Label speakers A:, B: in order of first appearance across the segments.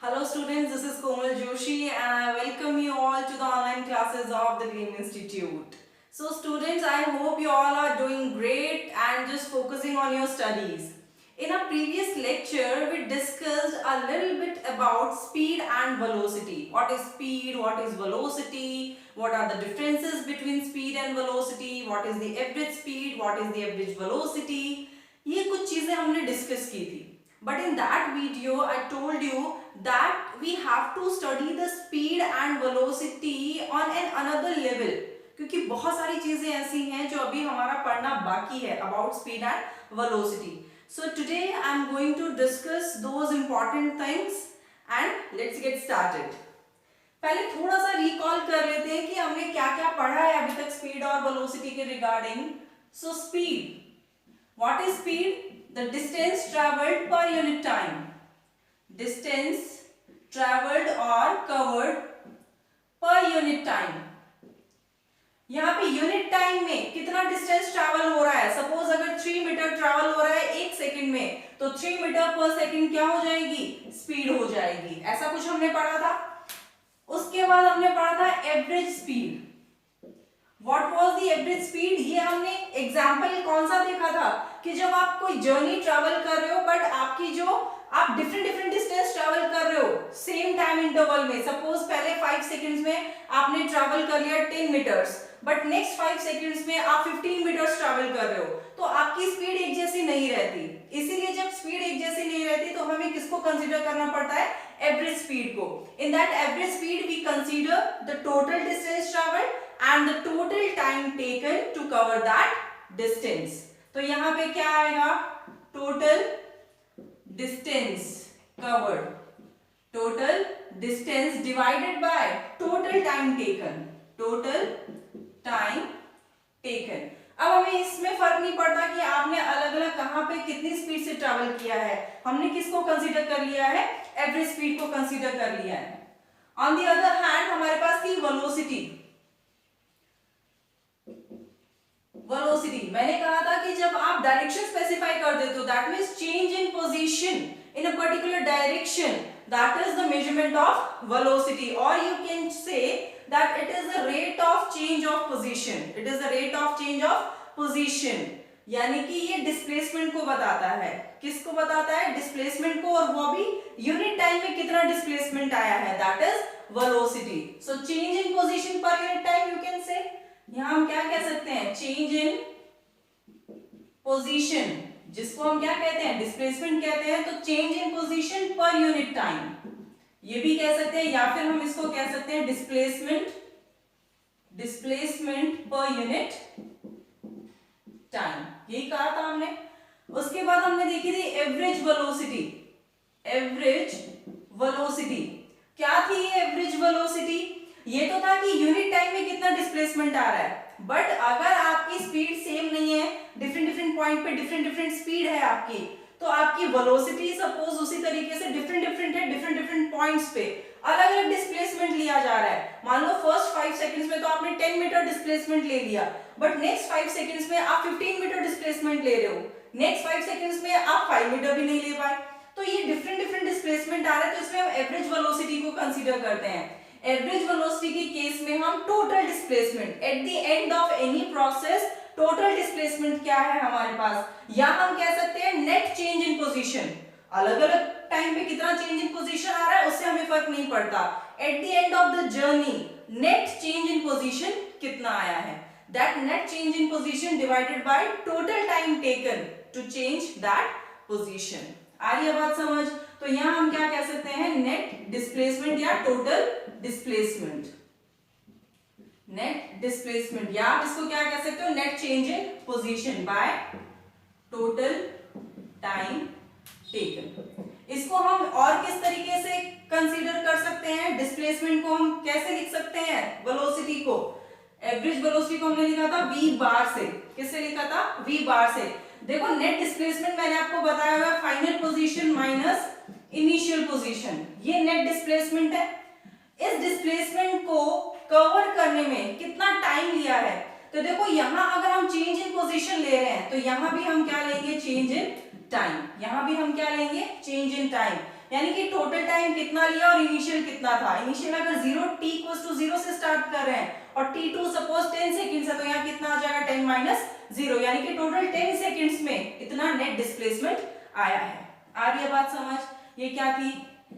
A: Hello students, this is Komal Joshi and I welcome you all to the online classes of the Green Institute. So students, I hope you all are doing great and just focusing on your studies. In our previous lecture, we discussed a little bit about speed and velocity. What is speed, what is velocity, what are the differences between speed and velocity, what is the average speed, what is the average velocity. ये कुछ चीजें हमने discuss की थी. But in that video, I told you that we have to study the speed and velocity on an another level. क्योंकि बहुत सारी चीजें ऐसी हैं जो अभी हमारा पढ़ना बाकी है about speed and velocity. So today I am going to discuss those important things and let's get started. पहले थोड़ा सा रिकॉल कर लेते हैं कि हमने क्या क्या पढ़ा है अभी तक स्पीड और वेलोसिटी के regarding. So speed, what is speed? The distance traveled per unit time. Distance traveled or covered per unit time. यहाँ पे यूनिट टाइम में कितना डिस्टेंस ट्रैवल हो रहा है. सपोज अगर 3 मीटर ट्रैवल हो रहा है 1 सेकंड में, तो 3 मीटर पर सेकंड क्या हो जाएगी? स्पीड हो जाएगी. ऐसा कुछ हमने पढ़ा था. उसके बाद हमने पढ़ा था average speed. What was the average speed? ये हमने एग्जाम्पल कौन सा देखा था कि जब आप कोई जर्नी ट्रैवल कर रहे हो बट आपकी जो आप डिफरेंट डिस्टेंस ट्रैवल कर रहे हो सेम टाइम इंटरवल में. सपोज पहले 5 सेकंड्स में आपने ट्रैवल कर लिया 10 मीटर्स, बट नेक्स्ट 5 सेकंड्स में आप 15 मीटर्स ट्रैवल कर रहे हो, तो आपकी स्पीड एक जैसी नहीं रहती. इसीलिए जब स्पीड एक जैसी नहीं रहती तो हमें किसको कंसीडर करना पड़ता है? एवरेज स्पीड को. In that average speed we consider the total distance travelled and the total time taken to cover that distance. तो यहाँ पे क्या आएगा? total distance covered, total distance divided by total time taken, total time taken. अब हमें इसमें फर्क नहीं पड़ता कि आपने अलग अलग कहां पे कितनी स्पीड से ट्रैवल किया है. हमने किसको कंसीडर कर लिया है? एवरेज स्पीड को कंसीडर कर लिया है. ऑन दी अदर हैंड हमारे पास थी वेलोसिटी. वेलोसिटी मैंने कहा था कि जब आप डायरेक्शन स्पेसिफाई कर देते हो, that means change in position in a particular direction, that is the measurement of velocity. और you can say that it is the rate of change of position. It is the rate of change of position, यानी कि ये displacement को बताता है. किसको बताता है? डिस्प्लेसमेंट को. और वो भी यूनिट टाइम में कितना डिस्प्लेसमेंट आया है, that is velocity. So change in position per unit time you can से. यहां हम क्या कह सकते हैं? चेंज इन पोजीशन, जिसको हम क्या कहते हैं? डिस्प्लेसमेंट कहते हैं. तो change in position per unit time ये भी कह सकते हैं, या फिर हम इसको कह सकते हैं displacement, displacement per unit time. यही कहा था हमने. उसके बाद हमने देखी थी एवरेज वेलोसिटी. एवरेज वेलोसिटी क्या थी? एवरेज वेलोसिटी ये तो था कि यूनिट टाइम में कितना डिस्प्लेसमेंट आ रहा है. बट अगर आपकी स्पीड सेम नहीं है, डिफरेंट पॉइंट पे डिफरेंट स्पीड है आपकी, तो आपकी वेलोसिटी सपोज उसी तरीके से डिफरेंट है डिफरेंट पॉइंट्स पे अलग अलग डिस्प्लेसमेंट लिया जा रहा है. मान लो फर्स्ट 5 सेकंड्स में तो आपने 10 मीटर डिस्प्लेसमेंट ले लिया, बट नेक्स्ट 5 सेकंड्स में आप 15 मीटर डिस्प्लेसमेंट ले रहे हो. नेक्स्ट 5 सेकंड्स में आप 5 मीटर भी नहीं ले पाए. तो ये डिफरेंट डिस्प्लेसमेंट आ रहा है, तो इसमें हम एवरेज वेलोसिटी को कंसीडर करते हैं. एवरेज वेलोसिटी के केस में हम total displacement eight the end of any process, total displacement क्या है हमारे पास, या हम कह सकते हैं नेट चेंज इन पोजीशन. अलग अलग टाइम पे कितना चेंज इन पोजीशन आ रहा है उससे हमें फर्क नहीं पड़ता. At the end of the journey net change in position कितना आया है, that net change in position divided by total time taken to change that position. आ रही है बात समझ? तो यहां हम क्या कह सकते हैं? नेट डिस्प्लेसमेंट या टोटल डिस्प्लेसमेंट. नेट डिस्प्लेसमेंट, या आप इसको क्या कह सकते हो? Net change in position by total time taken. इसको हम और किस तरीके से कंसीडर कर सकते हैं? डिस्प्लेसमेंट को हम कैसे लिख सकते हैं? वेलोसिटी को, एवरेज वेलोसिटी को हमने लिखा था v बार से. किससे लिखा था? v बार से. देखो नेट डिस्प्लेसमेंट मैंने आपको बताया हुआ final position minus initial position, ये नेट डिस्प्लेसमेंट है. इस डिस्प्लेसमेंट को कवर करने में कितना टाइम लिया है? तो देखो यहां अगर हम चेंज इन पोजीशन ले रहे हैं तो यहां भी हम क्या लेंगे? Change in time. यहां भी हम क्या लेंगे? Change in time. यानी कि टोटल टाइम कितना लिया और इनिशियल कितना था। इनिशियल अगर 0 t इक्वल्स टू 0 से स्टार्ट कर रहे हैं और t2 सपोज 10 सेकंड्स है, तो यहाँ कितना आ जाएगा 10 माइनस 0, यानी कि टोटल 10 सेकंड्स में इतना नेट डिस्प्लेसमेंट आया है। आ रही है बात समझ? ये क्या थी?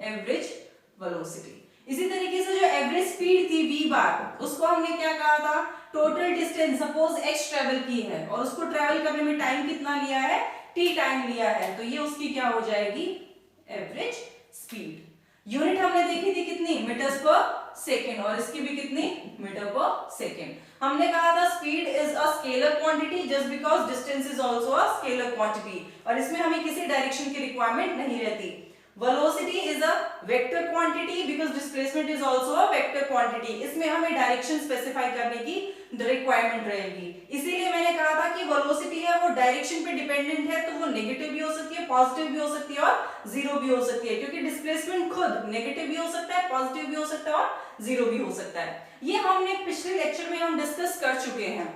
A: Average velocity. इसी तरीके से जो एवरेज स्पीड थी v बार, उसको हमने क्या कहा था? Total distance suppose x travel की है और उसको ट्रेवल करने में टाइम कितना लिया है? t टाइम लिया है, तो ये उसकी क्या हो जाएगी? Average speed. यूनिट हमने देखी थी कितनी? मीटर्स पर सेकेंड, और इसकी भी कितनी? मीटर पर सेकेंड। हमने कहा था speed is a scalar quantity just because distance is also a scalar quantity, और इसमें हमें किसी डायरेक्शन की रिक्वायरमेंट नहीं रहती। Velocity is a vector quantity because displacement is also a vector quantity, इसमें हमें डायरेक्शन स्पेसिफाई करने की रिक्वायरमेंट रहेगी। इसीलिए मैंने कहा था कि वेलोसिटी है वो डायरेक्शन पे डिपेंडेंट है, तो वो नेगेटिव भी हो सकती है, पॉजिटिव भी हो सकती है और जीरो भी हो सकती है, क्योंकि डिस्प्लेसमेंट खुद नेगेटिव भी हो सकता है, पॉजिटिव भी हो सकता है और जीरो भी हो सकता है। ये हमने पिछले लेक्चर में हम डिस्कस कर चुके हैं।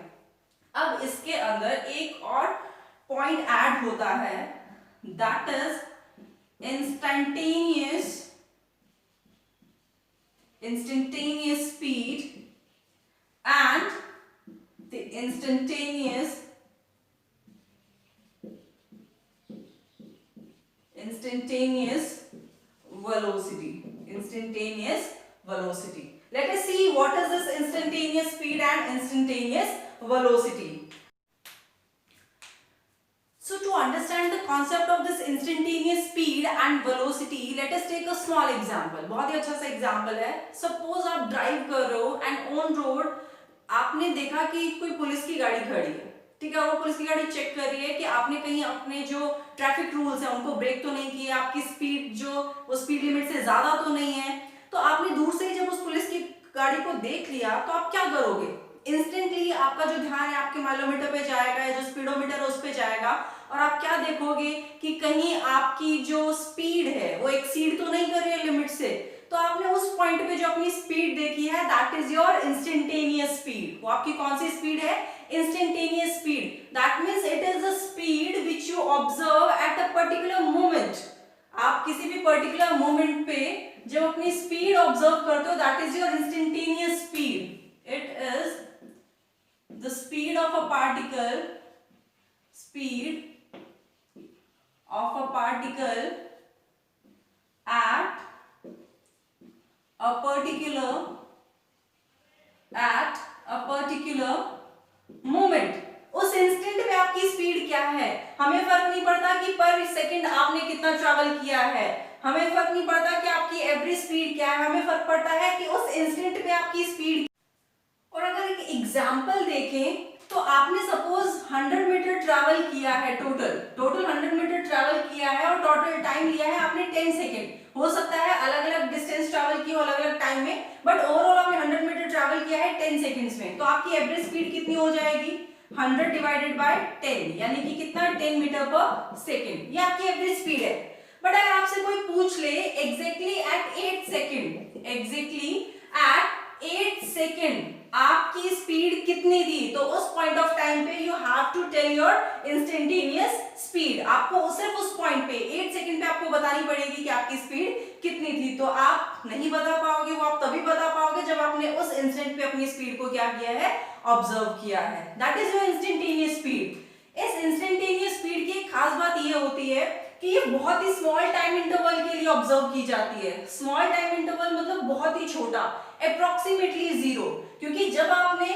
A: अब इसके अंदर एक और पॉइंट ऐड होता है, that is instantaneous speed and the instantaneous velocity. Let us see what is this instantaneous speed and instantaneous velocity. So to understand the concept of this instantaneous speed and velocity, let us take a small example. बहुत ही अच्छा सा example है. Suppose आप drive कर रहे हो and on road आपने देखा कि कोई पुलिस की गाड़ी खड़ी है, ठीक है, वो पुलिस की गाड़ी चेक कर रही है कि आपने कहीं अपने जो ट्रैफिक रूल्स हैं उनको ब्रेक तो नहीं किया, आपकी स्पीड जो वो स्पीड लिमिट से ज्यादा तो नहीं है। तो आपने दूर से ही जब उस पुलिस की गाड़ी को देख लिया तो आप क्या करोगे? इंस्टेंटली आपका जो ध्यान है आपके माइलोमीटर पे जाएगा या जो स्पीडोमीटर है उस पे जाएगा, और आप क्या देखोगे कि कहीं आपकी जो स्पीड है वो एक्सीड तो नहीं कर रही है लिमिट से। तो आपने उस पॉइंट पे जो अपनी स्पीड देखी है that is your instantaneous speed. वो आपकी कौन सी स्पीड है? Instantaneous speed. That means it is the speed which you observe at a particular moment. आप किसी भी पर्टिकुलर मोमेंट पे जब अपनी स्पीड ऑब्जर्व करते हो that is your instantaneous speed. It is the speed of a particle at a particular moment। उस instant में आपकी स्पीड क्या है? हमें फर्क नहीं पड़ता कि पर सेकंड आपने कितना ट्रैवल किया है, हमें फर्क नहीं पड़ता कि आपकी एवरेज स्पीड क्या है, हमें फर्क पड़ता है कि उस इंस्टेंट में आपकी स्पीड। और अगर एक एग्जाम्पल देखें तो आपने सपोज 100 मीटर ट्रैवल किया है, टोटल 100 मीटर ट्रैवल किया है और टोटल टाइम लिया है आपने 10 सेकेंड। हो सकता है अलग अलग डिस्टेंस ट्रैवल की हो अलग अलग टाइम में, बट ओवरऑल आपने 100 मीटर ट्रैवल किया है 10 सेकेंड्स में, तो आपकी एवरेज स्पीड कितनी हो जाएगी? 100 डिवाइडेड बाय 10, यानी कि कितना? 10 मीटर पर सेकेंड। ये आपकी एवरेज स्पीड है। बट अगर आपसे कोई पूछ ले एग्जैक्टली एट सेकेंड आपकी स्पीड कितनी थी, तो उस पॉइंट ऑफ टाइम पे you have to tell your instantaneous speed. आपको सिर्फ उस पॉइंट पे 8 सेकेंड पे आपको बतानी पड़ेगी कि आपकी स्पीड कितनी थी। तो आप नहीं बता पाओगे, वो आप तभी बता पाओगे जब आपने उस इंस्टेंट पे अपनी स्पीड को क्या किया है? ऑब्जर्व किया है। That is your instantaneous speed. इस इंस्टेंटेनियस स्पीड की खास बात ये होती है कि ये बहुत ही स्मॉल टाइम इंटरवल के लिए ऑब्जर्व की जाती है। स्मॉल टाइम इंटरवल मतलब बहुत ही छोटा, अप्रोक्सीमेटली 0, क्योंकि जब आपने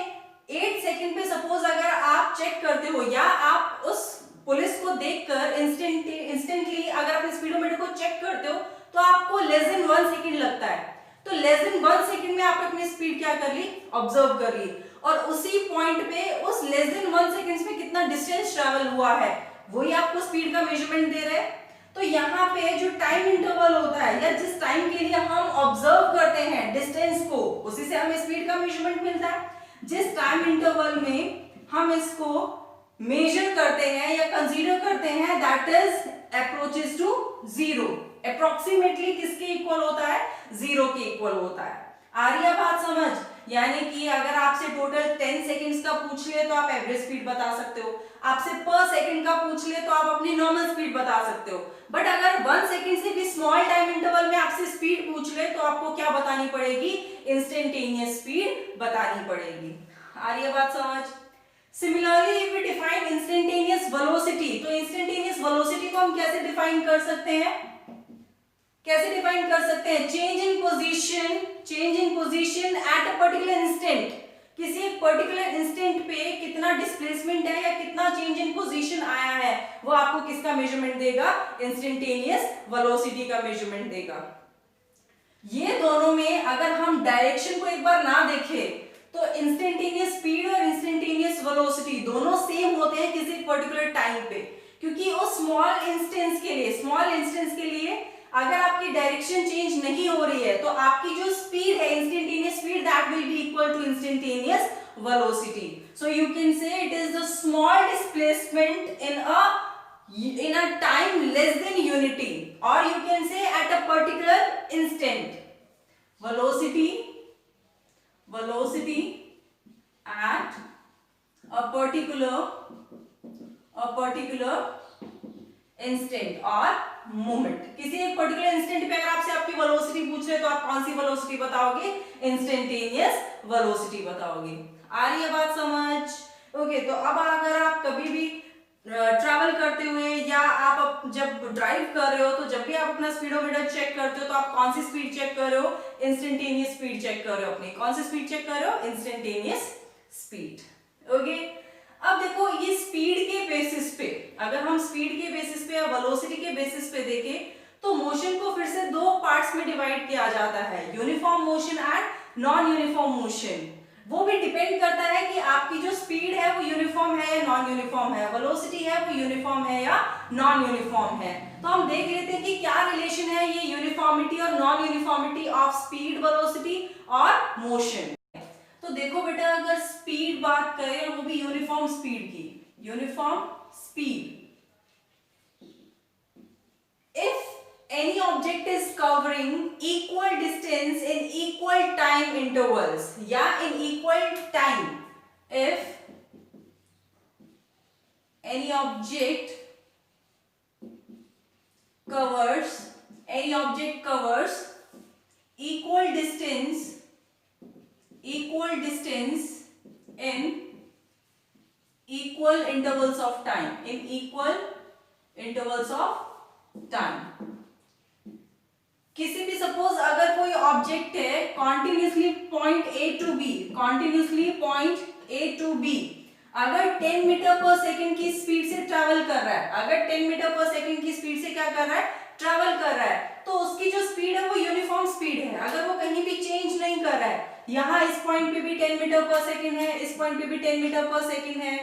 A: 8 सेकंड पे सपोज अगर आप चेक करते हो या आप उस पुलिस को देखकर इंस्टेंटली अगर अपने स्पीडोमीटर को चेक करते हो तो आपको लेस देन 1 सेकंड लगता है। तो लेस देन 1 सेकंड में आपने अपनी स्पीड क्या कर ली? ऑब्जर्व कर ली। और उसी पॉइंट पे उस लेस देन 1 सेकंड्स में कितना डिस्टेंस ट्रैवल हुआ है वही आपको स्पीड का मेजरमेंट दे रहे हैं। तो यहाँ पे जो टाइम इंटरवल होता है या जिस टाइम के लिए हम ऑब्जर्व करते हैं डिस्टेंस को, उसी से हमें स्पीड का मेजरमेंट मिलता है। जिस टाइम इंटरवल में हम इसको मेजर करते हैं या कंसीडर करते हैं that is approaches to 0। Approximately किसके इक्वल होता है? 0 के इक्वल होता है। आ रही है बात समझ? यानी कि अगर आपसे टोटल 10 सेकंड्स का पूछ ले तो आप एवरेज स्पीड बता सकते हो, आपसे पर सेकंड सेकंड का पूछ ले तो आप अपनी नॉर्मल स्पीड बता सकते हो, बट अगर 1 सेकंड से भी स्मॉल टाइम इंटरवल में आपसे स्पीड पूछ ले तो आपको क्या बतानी पड़ेगी, इंस्टेंटेनियस स्पीड बतानी पड़ेगी। आ रही है बात समझ? Similarly if we define instantaneous velocity, तो इंस्टेंटेनियस वेलोसिटी को हम कैसे डिफाइन कर सकते हैं, कैसे डिफाइन कर सकते हैं, change in position at a particular instant, किसी एक पर्टिकुलर इंस्टेंट पे कितना डिस्प्लेसमेंट है या कितना चेंज इन पोजीशन आया है, वो आपको किसका मेजरमेंट देगा, इंस्टेंटेनियस वेलोसिटी का मेजरमेंट देगा। ये दोनों में अगर हम डायरेक्शन को एक बार ना देखें तो इंस्टेंटेनियस स्पीड और इंस्टेंटेनियस वेलोसिटी दोनों सेम होते हैं किसी पर्टिकुलर टाइम पे, क्योंकि वो स्मॉल इंस्टेंस के लिए अगर आपकी डायरेक्शन चेंज नहीं हो रही है तो आपकी जो स्पीड है instantaneous speed that will be equal to instantaneous velocity. So you can say it is the small displacement in a time less than unity, or you can say at a particular instant, velocity at a particular instant और moment, किसी एक particular instant पे अगर आपसे आपकी velocity पूछ रहे तो आप कौन सी वेलोसिटी बताओगे, इंस्टेंटेनियस वेलोसिटी बताओगे। आ रही है बात समझ? ओके, तो अब अगर आप कभी भी ट्रैवल करते हुए या आप जब ड्राइव कर रहे हो तो जब भी आप अपना स्पीडोमीटर चेक करते हो तो आप कौन सी स्पीड चेक कर रहे हो, इंस्टेंटेनियस स्पीड चेक कर रहे हो, अपनी कौन सी स्पीड चेक कर रहे हो, इंस्टेंटेनियस स्पीड। ओके, अब देखो ये स्पीड के बेसिस पे, अगर हम स्पीड के बेसिस पे या वेलोसिटी के बेसिस पे देखें तो मोशन को फिर से दो पार्ट्स में डिवाइड किया जाता है, uniform motion and non uniform motion. वो भी डिपेंड करता है कि आपकी जो स्पीड है वो यूनिफॉर्म है या नॉन यूनिफॉर्म है, वेलोसिटी है वो यूनिफॉर्म है या नॉन यूनिफॉर्म है। तो हम देख लेते हैं कि क्या रिलेशन है ये यूनिफॉर्मिटी और non uniformity of speed, velocity और मोशन। तो देखो बेटा, अगर स्पीड बात करें वो भी यूनिफॉर्म स्पीड की, uniform speed, if any object is covering equal distance in equal time intervals, yeah, in equal time, if any object covers equal distance in equal intervals of time, किसी भी suppose अगर कोई object है continuously point A to B अगर 10 metre पर second की speed से travel कर रहा है, अगर 10 मीटर पर सेकंड की स्पीड से क्या कर रहा है, ट्रैवल कर रहा है, तो उसकी जो स्पीड है वो यूनिफॉर्म स्पीड है, अगर वो कहीं भी चेंज नहीं कर रहा है, यहाँ इस पॉइंट पे भी 10 मीटर पर सेकंड है, इस पॉइंट पे भी 10 मीटर पर सेकंड है,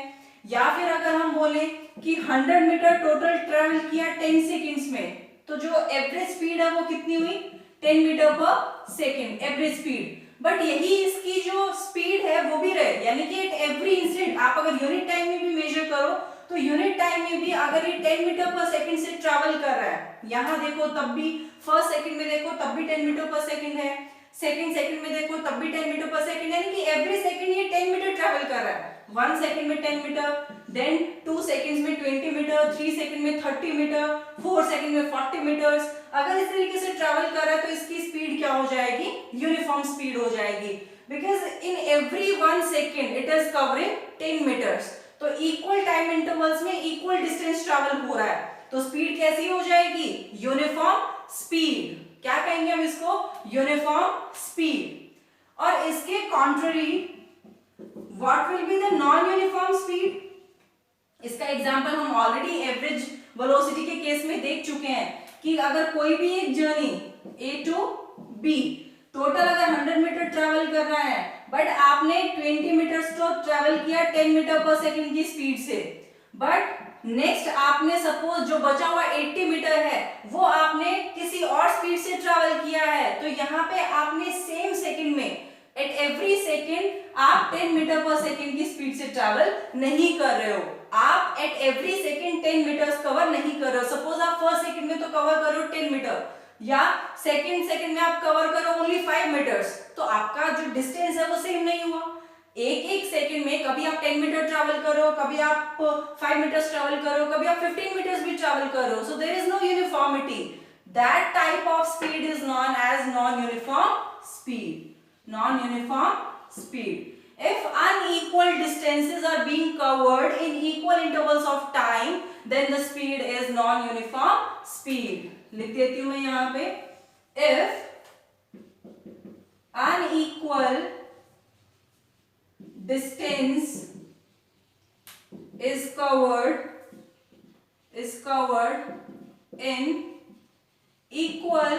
A: या फिर अगर हम बोले कि 100 मीटर टोटल ट्रैवल किया 10 सेकंड्स में, तो जो एवरेज स्पीड है वो कितनी हुई, 10 मीटर पर सेकंड एवरेज स्पीड। बट यही इसकी जो स्पीड है वो भी रहे, यानी कि एट एवरी इंस्टेंट आप अगर यूनिट टाइम में भी मेजर करो तो यूनिट टाइम में भी अगर ये 10 मीटर पर सेकंड से ट्रैवल कर रहा है, यहाँ देखो तब भी फर्स्ट सेकंड में देखो तब भी 10 मीटर पर सेकंड है, सेकंड सेकंड में देखो तब भी 10 मीटर पर सेकंड, यानी कि एवरी सेकंड ये 10 मीटर ट्रैवल कर रहा है। 1 सेकंड में 10 मीटर, देन 2 सेकंड्स में 20 मीटर, 3 सेकंड में 30 मीटर, 4 सेकंड में 40 मीटर्स। अगर इस तरीके से ट्रैवल कर रहा है तो इसकी स्पीड क्या हो जाएगी, यूनिफॉर्म स्पीड हो जाएगी, because in every 1 second it is covering 10 meters. तो इक्वल टाइम इंटरवल्स में इक्वल डिस्टेंस ट्रैवल हो रहा है, तो स्पीड कैसी हो जाएगी, यूनिफॉर्म स्पीड। क्या कहेंगे हम इसको, यूनिफॉर्म स्पीड। और इसके contrary what will be the non uniform speed. इसका एग्जांपल हम ऑलरेडी एवरेज वेलोसिटी के केस में देख चुके हैं कि अगर कोई भी एक journey A to B total अगर 100 मीटर ट्रैवल कर रहा है, बट आपने 20 मीटर तो ट्रैवल किया 10 मीटर पर सेकंड की स्पीड से, बट नेक्स्ट आपने सपोज जो बचा हुआ 80 मीटर है वो आपने किसी और स्पीड से ट्रैवल किया है, तो यहाँ पे आपने सेम सेकंड में एट एवरी सेकंड आप 10 मीटर पर सेकंड की स्पीड से ट्रैवल नहीं कर रहे हो, आप at every second 10 meters cover नहीं कर रहे हो। सपोज आप फर्स्ट सेकंड में तो कवर कर रहे हो 10 मीटर, या सेकंड में आप कवर करो ओनली 5 मीटर्स, तो आपका जो डिस्टेंस है वो सेम नहीं हुआ। एक एक सेकंड में कभी आप 10 मीटर ट्रैवल करो, कभी आप 5 मीटर्स ट्रैवल करो, कभी आप 15 मीटर्स भी ट्रैवल करो, so there is no uniformity. That type of speed is known as non uniform speed. Non uniform speed. If unequal distances are being covered in equal intervals of time, then the speed is non-uniform speed. लिख देती हूं मैं यहाँ पे. If unequal distance is covered in equal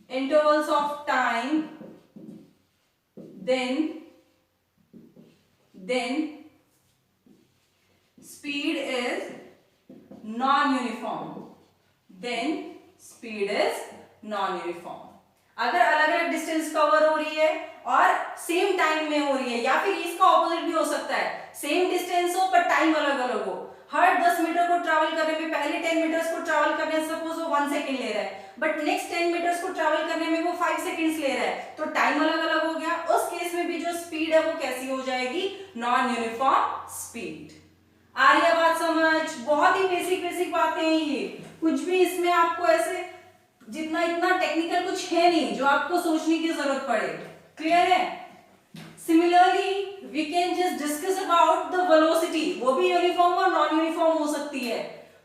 A: intervals of time, then speed is non-uniform. Then speed is non-uniform. अगर अलग अलग distance cover हो रही है और सेम टाइम में हो रही है, या फिर इसका ऑपोजिट भी हो सकता है, सेम डिस्टेंस हो पर टाइम अलग अलग हो. हर 10 मीटर को ट्रैवल करने में पहले 10 मीटर्स को ट्रैवल करने सपोज वो 1 सेकंड ले रहा है, बट नेक्स्ट 10 मीटर्स को ट्रैवल करने में वो 5 सेकंड्स ले रहा है, तो टाइम अलग अलग हो गया. उस केस में भी जो स्पीड है वो कैसी हो जाएगी? Non uniform speed. आ रही है बात समझ? बहुत ही बेसिक बातें हैं ये. कुछ भी इसमें आपको ऐसे जितना इतना टेक्निकल कुछ है नहीं जो आपको सोचने की जरूरत पड़े. क्लियर है? Similarly we can just discuss about the velocity. वो भी यूनिफॉर्म और नॉन यूनिफॉर्म हो सकती है.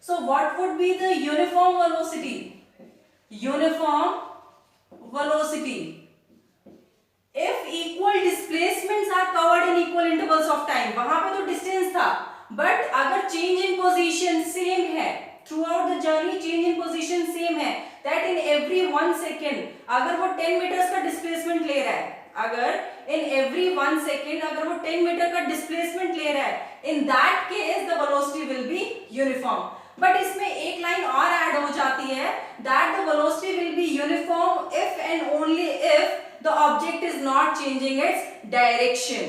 A: So what would be the uniform velocity? Uniform velocity if equal displacements are covered in equal intervals of time. वहां पे तो डिस्टेंस था, बट अगर चेंज इन पोजीशन सेम है through out the journey, change in position same है, that in every 1 second अगर वो 10 metres का डिस्प्लेसमेंट ले रहा है, अगर इन एवरी 1 सेकेंड अगर वो 10 मीटर का डिस्प्लेसमेंट ले रहा है, in that case the velocity will be uniform. But इसमें एक लाइन और ऐड हो जाती है, that the velocity will be uniform if and only if the object is not changing its direction.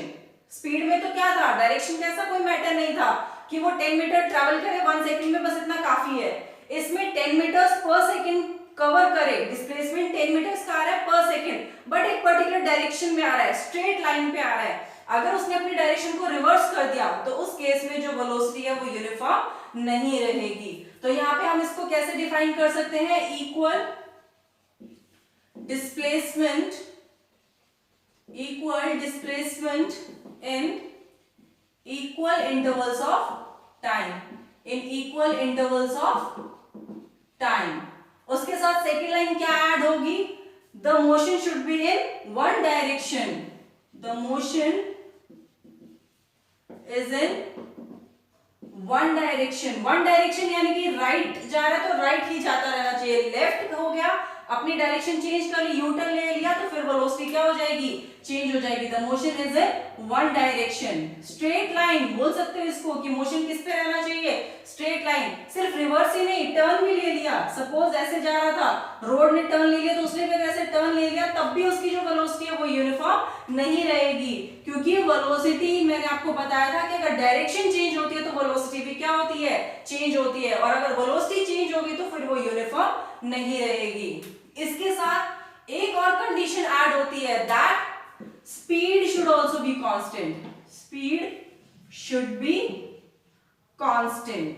A: Speed में तो क्या था, डायरेक्शन का ऐसा कोई मैटर नहीं था कि वो 10 मीटर ट्रैवल करे 1 सेकंड में, बस इतना काफी है. इसमें 10 मीटर्स पर सेकंड कवर करे, डिस्प्लेसमेंट 10 मीटर्स का आ रहा है पर सेकंड, बट एक पर्टिकुलर डायरेक्शन में आ रहा है, स्ट्रेट लाइन पे आ रहा है. अगर उसने अपनी डायरेक्शन को रिवर्स कर दिया तो उस केस में जो वेलोसिटी है वो यूनिफॉर्म नहीं रहेगी. तो यहाँ पे हम इसको कैसे डिफाइन कर सकते हैं? Equal displacement in equal intervals of time. उसके साथ सेकेंड लाइन क्या ऐड होगी? The motion should be in one direction. The motion is in one direction यानी कि राइट जा रहा है तो राइट ही जाता रहना चाहिए. लेफ्ट हो गया, अपनी डायरेक्शन चेंज कर ली, यू टर्न ले लिया, तो फिर वेलोसिटी क्या हो जाएगी? चेंज हो जाएगी. The motion is in one direction. Straight line बोल सकते हो इसको कि मोशन किस पे रहना चाहिए? Straight line. सिर्फ रिवर्स ही नहीं, टर्न भी ले लिया. सपोज ऐसे जा रहा था, रोड ने टर्न ले लिया तो उसने फिर ऐसे टर्न ले लिया, तब भी उसकी जो वेलोसिटी है वो यूनिफॉर्म नहीं रहेगी, क्योंकि वेलोसिटी मैंने आपको बताया था कि अगर डायरेक्शन चेंज होती है तो वेलोसिटी भी क्या होती है? चेंज होती है. और अगर वेलोसिटी चेंज होगी तो फिर वो यूनिफॉर्म नहीं रहेगी. इसके साथ एक और कंडीशन ऐड होती है, that speed should also be constant. Speed should be constant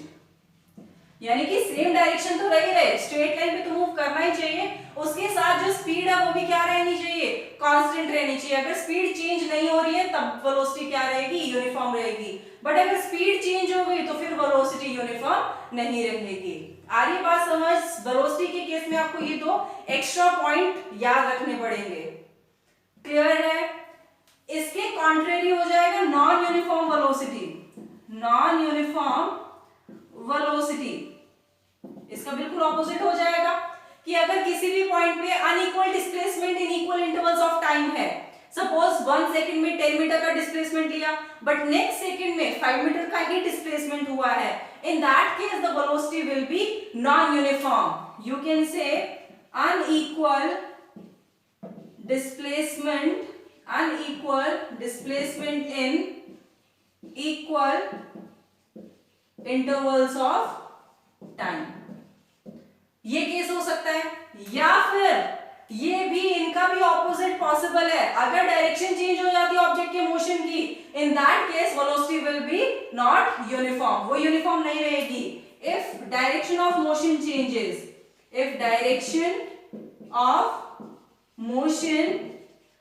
A: यानी कि सेम डायरेक्शन तो रहे, स्ट्रेट लाइन पे तो मूव करना ही चाहिए, उसके साथ जो स्पीड है वो भी क्या रहनी चाहिए? कांस्टेंट रहनी चाहिए. अगर स्पीड चेंज नहीं हो रही है तब वेलोसिटी क्या रहेगी? यूनिफॉर्म रहेगी. बट अगर स्पीड चेंज हो गई तो फिर वेलोसिटी यूनिफॉर्म नहीं रहेगी. आ रही बात समझ? वेलोसिटी के केस में आपको ये दो एक्स्ट्रा पॉइंट याद रखने पड़ेंगे. क्लियर है? इसके कॉन्ट्रेरी हो जाएगा non uniform velocity. Non uniform velocity इसका बिल्कुल ऑपोजिट हो जाएगा कि अगर किसी भी पॉइंट पे unequal displacement in equal intervals of time है, सपोज 1 सेकंड में 10 मीटर का डिस्प्लेसमेंट लिया, बट नेक्स्ट सेकंड में 5 मीटर का ही डिस्प्लेसमेंट हुआ है, in that case the velocity will be non-uniform. You can say unequal displacement in equal intervals of time. ये case हो सकता है. या फिर ये भी इनका भी ऑपोजिट पॉसिबल है। अगर डायरेक्शन चेंज हो जाती है ऑब्जेक्ट के मोशन की, in that case velocity will be not uniform, वो यूनिफॉर्म नहीं रहेगी। If direction of motion changes, if direction of motion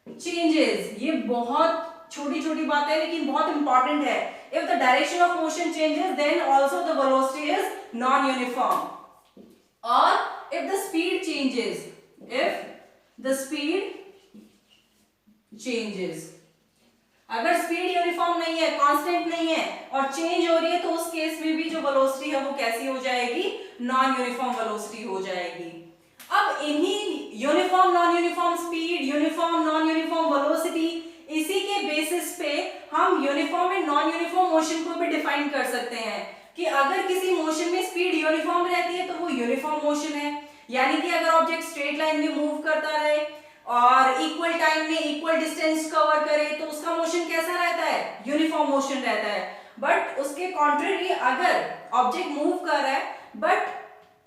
A: changes, ये बहुत छोटी छोटी बात है लेकिन बहुत इंपॉर्टेंट है। If the direction of motion changes then also the velocity is non uniform. और if the speed changes, if the speed changes, अगर स्पीड यूनिफॉर्म नहीं है, कांस्टेंट नहीं है और चेंज हो रही है, तो उस केस में भी जो वेलोसिटी है वो कैसी हो जाएगी, नॉन यूनिफॉर्म वेलोसिटी हो जाएगी। अब इन्हीं uniform non uniform speed, uniform non uniform velocity, इसी के बेसिस पे हम uniform and non uniform motion को भी डिफाइन कर सकते हैं कि अगर किसी मोशन में स्पीड यूनिफॉर्म रहती है तो वो यूनिफॉर्म मोशन है, यानी कि अगर ऑब्जेक्ट स्ट्रेट लाइन में मूव करता रहे और इक्वल टाइम में इक्वल डिस्टेंस कवर करे तो उसका मोशन कैसा रहता है, यूनिफॉर्म मोशन रहता है। बट उसके कॉन्ट्ररी, अगर ऑब्जेक्ट मूव कर रहा है बट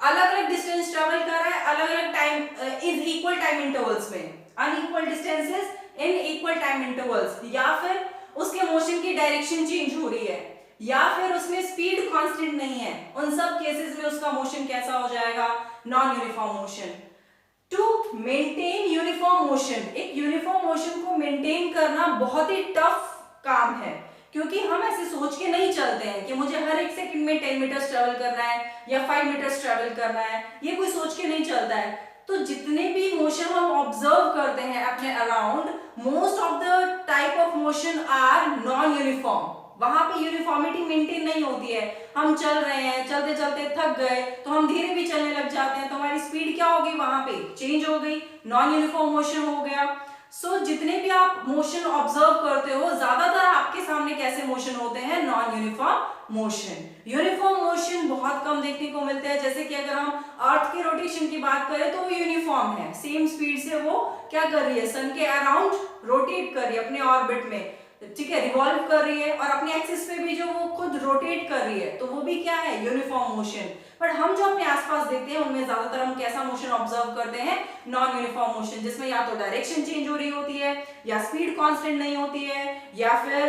A: अलग अलग डिस्टेंस ट्रेवल कर रहा है अलग अलग time in equal time intervals में, unequal distances in equal time intervals, या फिर उसके मोशन की डायरेक्शन चेंज हो रही है या फिर उसमें स्पीड कांस्टेंट नहीं है, उन सब केसेस में उसका मोशन कैसा हो जाएगा, non uniform motion. To maintain uniform motion, एक यूनिफॉर्म मोशन को मेंटेन करना बहुत ही टफ काम है, क्योंकि हम ऐसे सोच के नहीं चलते हैं कि मुझे हर एक सेकंड में 10 मीटर्स ट्रेवल करना है या 5 मीटर्स ट्रेवल करना है, ये कोई सोच के नहीं चलता है। तो जितने भी मोशन हम ऑब्जर्व करते हैं अपने around, most of the type of motion are non uniform, वहां पे यूनिफॉर्मिटी मेंटेन नहीं होती है। हम चल रहे हैं, चलते चलते थक गए तो हम धीरे भी चलने लग जाते हैं, तो हमारी स्पीड क्या होगी, वहां पे चेंज हो गई, नॉन यूनिफॉर्म मोशन हो गया। सो जितने भी आप मोशन ऑब्जर्व करते हो, ज्यादातर आपके सामने कैसे मोशन होते हैं, non uniform motion. Uniform motion बहुत कम देखने को मिलते हैं, जैसे कि अगर हम अर्थ के रोटेशन की बात करें तो वो यूनिफॉर्म है, सेम स्पीड से वो क्या कर रही है, सन के अराउंड रोटेट कर रही है अपने ऑर्बिट में, ठीक है, रिवॉल्व कर रही है, और अपने एक्सिस पे भी जो वो खुद रोटेट कर रही है, तो वो भी क्या है, यूनिफॉर्म मोशन। पर हम जो अपने आसपास देखते हैं उनमें ज्यादातर हम कैसा मोशन ऑब्जर्व करते हैं, नॉन यूनिफॉर्म मोशन, जिसमें या तो डायरेक्शन चेंज हो रही होती है, या स्पीड कांस्टेंट नहीं होती है, या फिर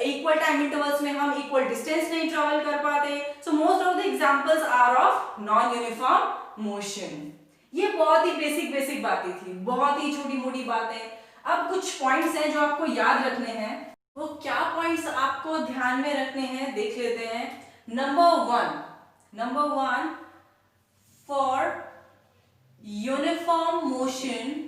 A: इक्वल टाइम इंटरवल्स में हम इक्वल डिस्टेंस नहीं ट्रेवल कर पाते। So most of the examples are of non uniform motion. ये बहुत ही बेसिक बातें थी, बहुत ही छोटी मोटी बातें। अब कुछ पॉइंट्स हैं जो आपको याद रखने हैं, वो क्या पॉइंट्स आपको ध्यान में रखने हैं देख लेते हैं। Number one, for uniform motion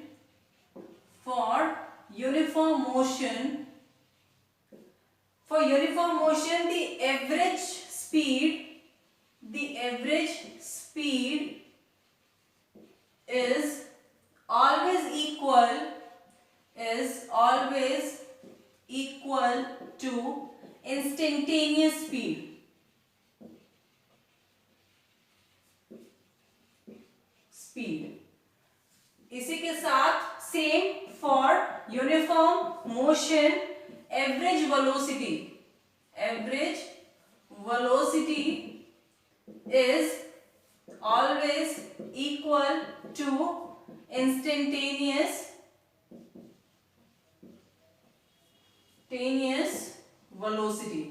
A: the average speed is always equal to instantaneous speed. इसी के साथ same for uniform motion average velocity is always equal to instantaneous velocity।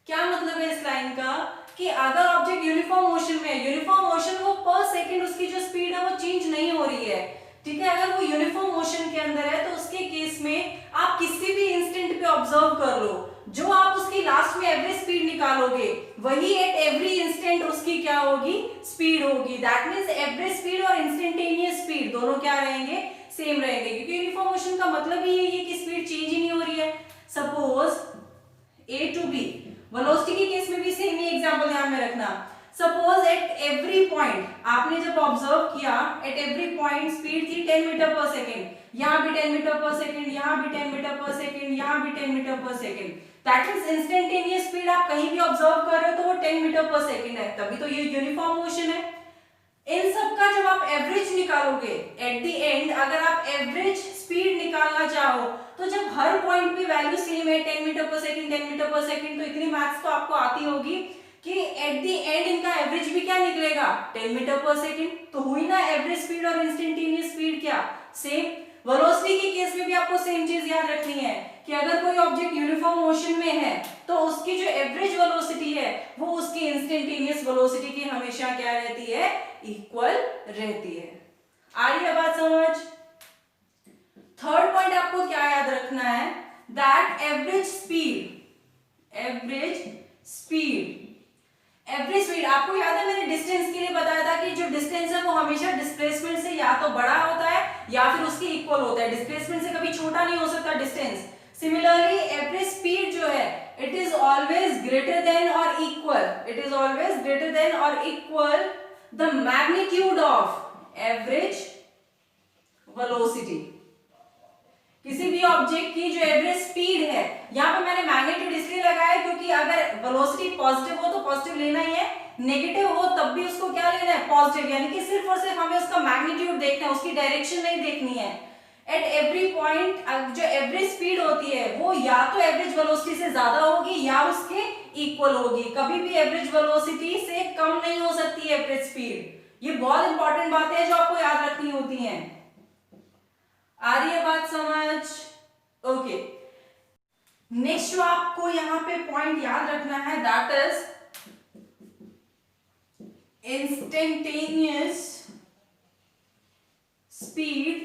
A: क्या मतलब है इस लाइन का, कि अगर ऑब्जेक्ट यूनिफॉर्म मोशन में है, यूनिफॉर्म मोशन वो पर सेकंड उसकी जो स्पीड है वो चेंज नहीं हो रही है, ठीक है, अगर वो यूनिफॉर्म मोशन के अंदर है तो उसके केस में आप किसी भी इंस्टेंट पे ऑब्जर्व कर लो, जो आप उसकी लास्ट में एवरेज स्पीड निकालोगे वही एट एवरी इंस्टेंट उसकी क्या होगी, स्पीड होगी। दैट मींस एवरेज स्पीड और इंस्टेंटेनियस स्पीड दोनों क्या रहेंगे, सेम रहेंगे, क्योंकि यूनिफॉर्म मोशन का मतलब ही यही है कि स्पीड चेंज ही नहीं हो रही है। Suppose A to B, velocity के केस में भी सेम ही एग्जांपल ध्यान में रखना। सपोज एट एवरी पॉइंट, आपने जब ऑब्जर्व किया एट एवरी पॉइंट स्पीड थी 10 मीटर पर सेकेंड, यहाँ भी 10 मीटर पर सेकेंड, यहाँ भी 10 मीटर पर सेकेंड, यहाँ भी 10 मीटर पर second. That means instantaneous speed आप कहीं भी ऑब्जर्व कर रहे हो तो वो 10 मीटर पर सेकेंड है, तभी तो ये यूनिफॉर्म मोशन है। इन सब का जब आप एवरेज निकालोगे एट द एंड, अगर आप एवरेज स्पीड निकालना चाहो तो जब हर पॉइंट पे वैल्यू सेम है 10 मीटर पर सेकेंड 10 मीटर पर सेकेंड, तो इतनी मैथ्स तो आपको आती होगी कि एट द एंड इनका एवरेज भी क्या निकलेगा 10 मीटर पर सेकेंड। तो हुई ना एवरेज स्पीड और इंस्टेंटेनियस स्पीड क्या सेम। वेलोसिटी के केस में भी आपको सेम चीज याद रखनी है कि अगर कोई ऑब्जेक्ट यूनिफॉर्म मोशन में है तो उसकी जो एवरेज वेलोसिटी है वो उसकी इंस्टेंटेनियस वेलोसिटी की हमेशा क्या रहती है, इक्वल रहती है। आ रही है बात समझ। थर्ड पॉइंट आपको क्या याद रखना है, दैट एवरेज स्पीड आपको याद है मैंने डिस्टेंस के लिए बताया था कि जो डिस्टेंस है वो हमेशा डिस्प्लेसमेंट से या तो बड़ा होता है या फिर उसके इक्वल होता है, डिस्प्लेसमेंट से कभी छोटा नहीं हो सकता डिस्टेंस। सिमिलरली एवरेज स्पीड जो है it is always greater than और equal the magnitude of average velocity. किसी भी ऑब्जेक्ट की जो एवरेज स्पीड है, यहाँ पे मैंने मैग्नीट्यूड इसलिए लगाया क्योंकि अगर वेलोसिटी पॉजिटिव हो तो पॉजिटिव लेना ही है, नेगेटिव हो तब भी उसको क्या लेना है, पॉजिटिव। यानी कि सिर्फ और सिर्फ हमें उसका मैग्नीट्यूड देखना है, उसकी डायरेक्शन नहीं देखनी है। एट एवरी पॉइंट जो एवरेज स्पीड होती है वो या तो एवरेज वेलोसिटी से ज्यादा होगी या उसके इक्वल होगी, कभी भी एवरेज वेलोसिटी से कम नहीं हो सकती है एवरेज स्पीड। ये बहुत इंपॉर्टेंट बातें हैं जो आपको याद रखनी होती हैं। आ रही है बात समझ। ओके, नेक्स्ट जो आपको यहां पे पॉइंट याद रखना है that is instantaneous speed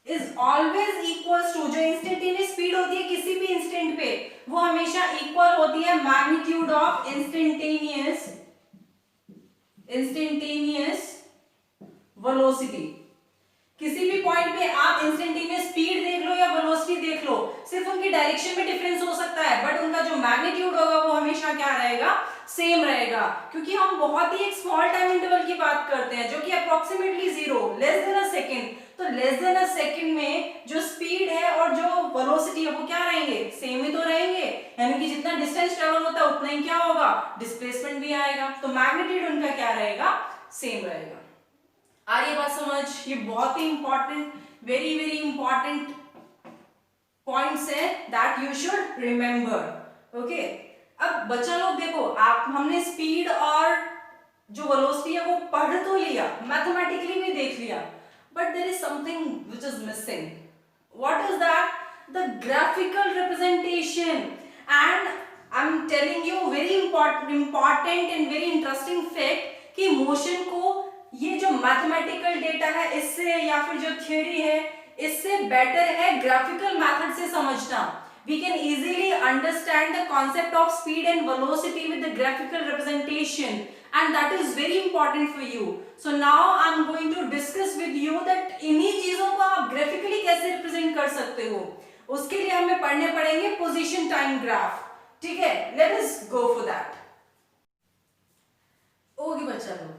A: is always equals to, जो इंस्टेंटेनियस स्पीड होती है किसी भी इंस्टेंट पे वो हमेशा इक्वल होती है मैग्नीट्यूड ऑफ इंस्टेंटेनियस वेलोसिटी। किसी भी पॉइंट पे आप इंस्टेंटेनियस स्पीड देख लो या वेलोसिटी देख लो, सिर्फ उनकी डायरेक्शन में डिफरेंस हो सकता है बट उनका जो मैग्नीट्यूड होगा वो हमेशा क्या रहेगा, सेम रहेगा। क्योंकि हम बहुत ही एक स्मॉल टाइम इंटरवल की बात करते हैं जो कि approximately 0 less than a second. तो लेस देन अ सेकंड में जो स्पीड है और जो वेलोसिटी है वो क्या रहेंगे, सेम ही तो रहेंगे। यानी कि जितना डिस्टेंस ट्रेवल होता है उतना ही क्या होगा, डिस्प्लेसमेंट भी आएगा। तो मैग्नीट्यूड उनका क्या रहेगा, सेम रहेगा। आ रही बात समझ। ये बहुत ही important, very very important points है that you should remember. Okay, अब बच्चा लोग देखो, आप हमने स्पीड और जो वेलोसिटी है वो पढ़ तो लिया, मैथमेटिकली भी देख लिया, but there is something which is missing. What is that, the graphical representation. And I am telling you very important and very interesting fact कि मोशन को ये जो मैथमेटिकल डेटा है इससे या फिर जो थ्योरी है इससे बेटर है ग्राफिकल मेथड से समझना। We can easily understand the concept of speed and velocity with the graphical representation, and that is very important for you. So now I am going to discuss with you that इन्हीं चीजों को आप graphically कैसे represent कर सकते हो। उसके लिए हमें पढ़ने पड़ेंगे position time graph। ठीक है, let us go for that। Okay बच्चा लोग,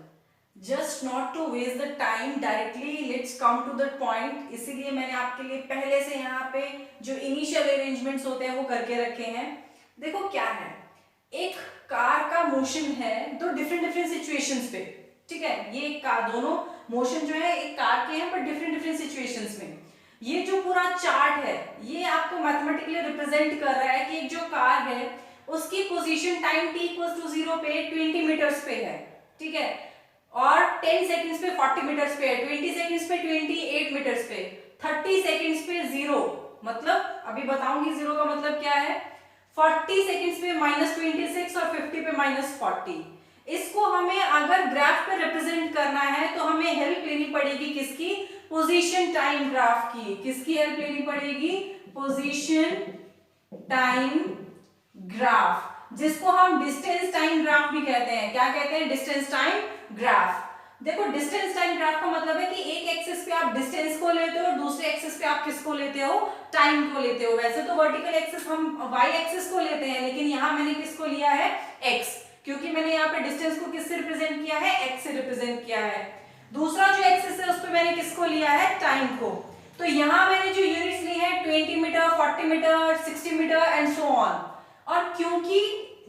A: just not to waste the time, directly let's come to the point. इसीलिए मैंने आपके लिए पहले से यहाँ पे जो इनिशियल अरेंजमेंट्स होते हैं वो करके रखे हैं। देखो क्या है, एक कार का मोशन है दो डिफरेंट सिचुएशंस पे। ठीक है, ये कार, दोनों मोशन जो है एक कार के हैं बट डिफरेंट सिचुएशंस में। ये जो पूरा चार्ट है ये आपको मैथमेटिकली रिप्रेजेंट कर रहा है कि एक जो कार है उसकी पोजीशन टाइम t = 0 पे 20 मीटर्स पे है। ठीक है, और 10 सेकंड्स पे 40 मीटर्स पे है, 20 सेकंड्स पे 28 मीटर्स पे, 30 सेकंड्स पे 0, मतलब अभी बताऊंगी 0 का मतलब क्या है, 40 सेकंड्स पे -26 और 50 पे -40। इसको हमें अगर ग्राफ पे रिप्रेजेंट करना है तो हमें हेल्प लेनी पड़ेगी किसकी, पोजीशन टाइम ग्राफ की। किसकी हेल्प लेनी पड़ेगी, पोजीशन टाइम ग्राफ, जिसको हम डिस्टेंस टाइम ग्राफ भी कहते हैं। क्या कहते हैं, डिस्टेंस टाइम ग्राफ। देखो डिस्टेंस टाइम ग्राफ का मतलब है कि एक एक्सिस पे आप डिस्टेंस को लेते हो और दूसरे एक्सिस पे आप किसको लेते हो, टाइम को लेते हो। वैसे तो वर्टिकल एक्सिस हम वाई एक्सिस को लेते हैं, लेकिन यहाँ मैंने किसको लिया है, एक्स, क्योंकि मैंने यहाँ पे डिस्टेंस को किससे रिप्रेजेंट किया है, एक्स से रिप्रेजेंट किया है। दूसरा जो एक्सिस है उस पर मैंने किसको लिया है, टाइम को। तो यहाँ मैंने जो यूनिट्स ली है 20 meter, 40 meter, 60 meter and so on. और क्योंकि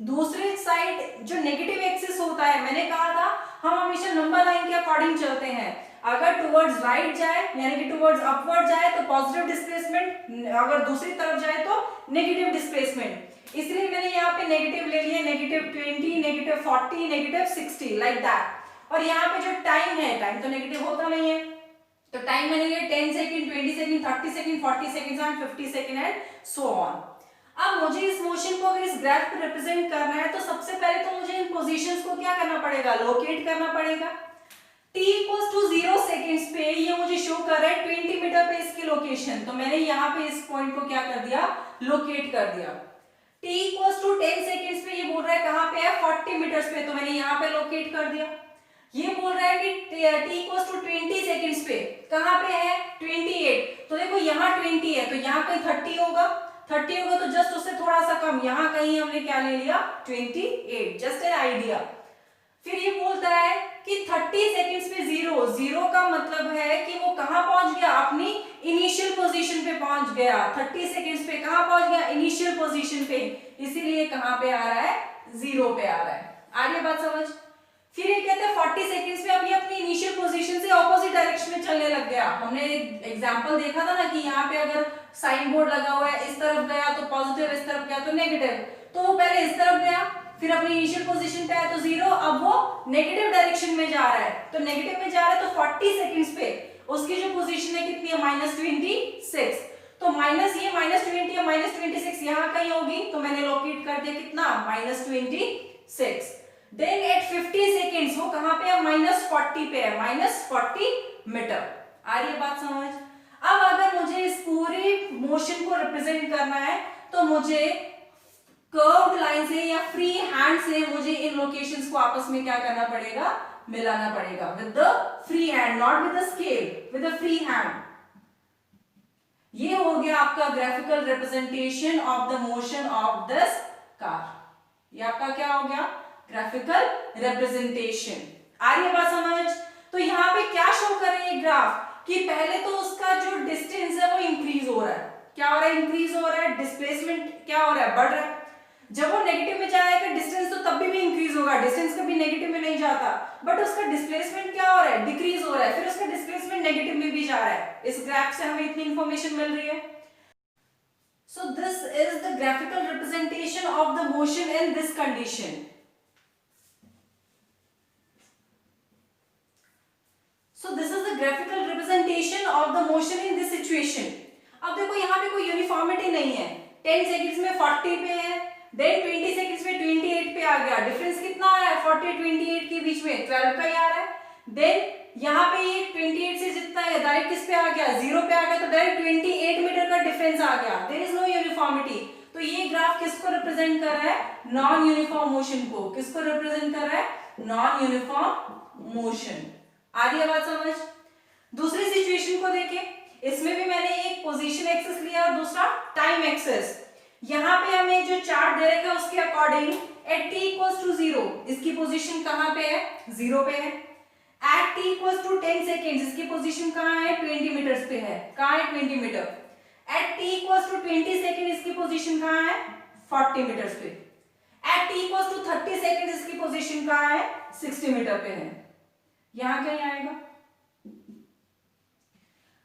A: दूसरे साइड जो नेगेटिव एक्सिस होता है, मैंने कहा था हम हमेशा नंबर लाइन के अकॉर्डिंग चलते हैं। अगर टुवर्ड्स राइट जाए यानी कि टुवर्ड्स अपवर्ड जाए तो पॉजिटिव डिस्प्लेसमेंट, अगर दूसरी तरफ जाए तो नेगेटिव डिस्प्लेसमेंट। इसलिए मैंने यहाँ पे नेगेटिव ले लिया, नेगेटिव -20, -40, -60 लाइक दैट। और यहाँ पे जो टाइम है, टाइम तो नेगेटिव होता नहीं है, तो टाइम मैंने लिया 10 second, 20 second, 30 second, 40 second and 50 second and so on. अब मुझे इस मोशन को अगर इस ग्राफ पे रिप्रेजेंट करना है तो सबसे पहले तो मुझे इन पोजीशंस को क्या करना पड़ेगा, लोकेट करना पड़ेगा। t इक्वल्स टू 0 सेकंड्स पे ये मुझे शो कर रहा है 20 मीटर पे इसकी लोकेशन, तो मैंने यहाँ पे इस पॉइंट को क्या कर दिया, लोकेट कर दिया। t इक्वल्स टू 10 सेकंड्स पे ये बोल रहा है कहाँ पे है, 40 मीटर्स पे, तो मैंने यहाँ पे लोकेट कर दिया। ये बोल रहा है कि t इक्वल्स टू 20 सेकंड्स पे कहाँ पे है, 28, तो देखो यहाँ 20 है तो यहाँ कहीं 30 होगा, 30 होगा तो जस्ट उससे थोड़ा सा कम, यहाँ कहीं हमने क्या ले लिया, 28, जस्ट एन आइडिया। फिर ये बोलता है कि 30 सेकंड्स पे जीरो का मतलब है कि वो कहां पहुंच गया, अपनी इनिशियल पोजीशन पे पहुंच गया। 30 सेकंड्स पे कहां पहुंच गया, इनिशियल पोजीशन पे, इसीलिए कहां पे आ रहा है, 0 पे आ रहा है। आ रही है बात समझ। फिर ये कहते हैं 40 सेकंड्स पे अभी अपनी इनिशियल पोजीशन से ऑपोजिट डायरेक्शन में चलने लग गया। हमने एग्जांपल देखा था ना कि यहाँ पे अगर साइन बोर्ड लगा हुआ है, इस तरफ गया तो पॉजिटिव, इस तरफ गया तो नेगेटिव, तो वो पहले इस तरफ गया, फिर अपनी इनिशियल पोजीशन पे आया तो 0, अब वो नेगेटिव डायरेक्शन में जा रहा है, तो नेगेटिव में जा रहा है तो 40 सेकंड्स पे उसकी जो पोजीशन है कितनी है, -26, तो माइनस ये -20 या -26 यहाँ कहीं होगी, तो मैंने लोकेट कर दिया कितना, -26। देन एट 50 सेकंड्स वो कहां पे है, -40 पे है, -40 मीटर। आ रही है बात समझ। अब अगर मुझे इस पूरे मोशन को रिप्रेजेंट करना है तो मुझे कर्व्ड लाइन से या फ्री हैंड से मुझे इन लोकेशंस को आपस में क्या करना पड़ेगा, मिलाना पड़ेगा, with the free hand, not with the scale, with the free hand. ये हो गया आपका graphical representation of the motion of this car. ये आपका क्या हो गया, ग्राफिकल रिप्रेजेंटेशन। आ रही है बात समझ। तो यहाँ पे क्या शो कर रही है ग्राफ, कि पहले तो उसका जो डिस्टेंस है वो इंक्रीज हो रहा है, क्या हो रहा है, इंक्रीज हो रहा है, डिस्प्लेसमेंट क्या हो रहा है, बढ़ रहा है। जब वो नेगेटिव में जाएगा डिस्टेंस तो तब भी इंक्रीज होगा, डिस्टेंस कभी नेगेटिव में नहीं जाता, बट उसका डिस्प्लेसमेंट क्या हो रहा है, डिक्रीज हो रहा है, फिर उसका डिस्प्लेसमेंट नेगेटिव में भी जा रहा है। इस ग्राफ से हमें इतनी इंफॉर्मेशन मिल रही है। So this is the graphical representation of the motion in this condition. So this is the graphical representation of the motion in this situation. अब देखो यहाँ पे कोई यूनिफॉर्मिटी नहीं है, 10 सेकंड्स में 40 पे है, देन 20 सेकंड्स में 28 पे आ गया, डिफरेंस कितना है 40 28 के बीच में 12 का ही आ रहा है। देन यहाँ पे ये 28 से जितना है डायरेक्ट किस पे आ गया, 0 पे आ गया, तो डायरेक्ट 28 मीटर का डिफरेंस आ गया, देयर इज नो यूनिफॉर्मिटी। तो ये ग्राफ किसको रिप्रेजेंट कर रहा है, नॉन यूनिफॉर्म मोशन को। किसको रिप्रेजेंट कर रहा है, नॉन यूनिफॉर्म मोशन। आ रही है बात समझ। दूसरी सिचुएशन को देखें, इसमें भी मैंने एक पोजीशन एक्सिस लिया और दूसरा टाइम एक्सिस। यहाँ पे हमें जो चार्ट दे रखा है उसके according at t equals to 0 इसकी पोजीशन कहाँ पे है, 0 पे है। At t equals to 10 seconds इसकी पोजीशन कहाँ है, 20 मीटर्स पे है, कहाँ है 20 metre. At t equals to 20 second इसकी पोजीशन कहाँ है, 40 मीटर्स पे। At t equals to 30 second इसकी पोजीशन कहाँ है, 60 मीटर पे है, यहां कहीं आएगा।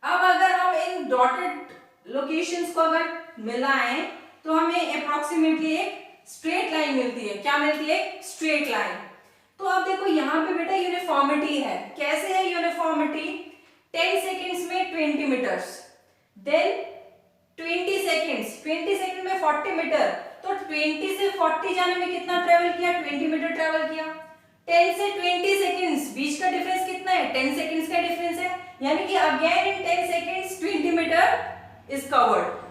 A: अब अगर हम इन डॉटेड लोकेशंस को अगर मिलाएं तो हमें अप्रोक्सीमेटली एक स्ट्रेट लाइन मिलती है। क्या मिलती है, स्ट्रेट लाइन। तो अब देखो यहाँ पे बेटा यूनिफॉर्मिटी है। कैसे है यूनिफॉर्मिटी, 10 सेकेंड्स में 20 मीटर्स, देन 20 सेकेंड में 40 मीटर, तो 20 से 40 जाने में कितना ट्रेवल किया, 20 मीटर ट्रेवल किया। 10 से 20 सेकंड्स बीच का डिफरेंस कितना है, 10 सेकंड्स का डिफरेंस है, यानी कि again in 10 seconds 20 metre is covered.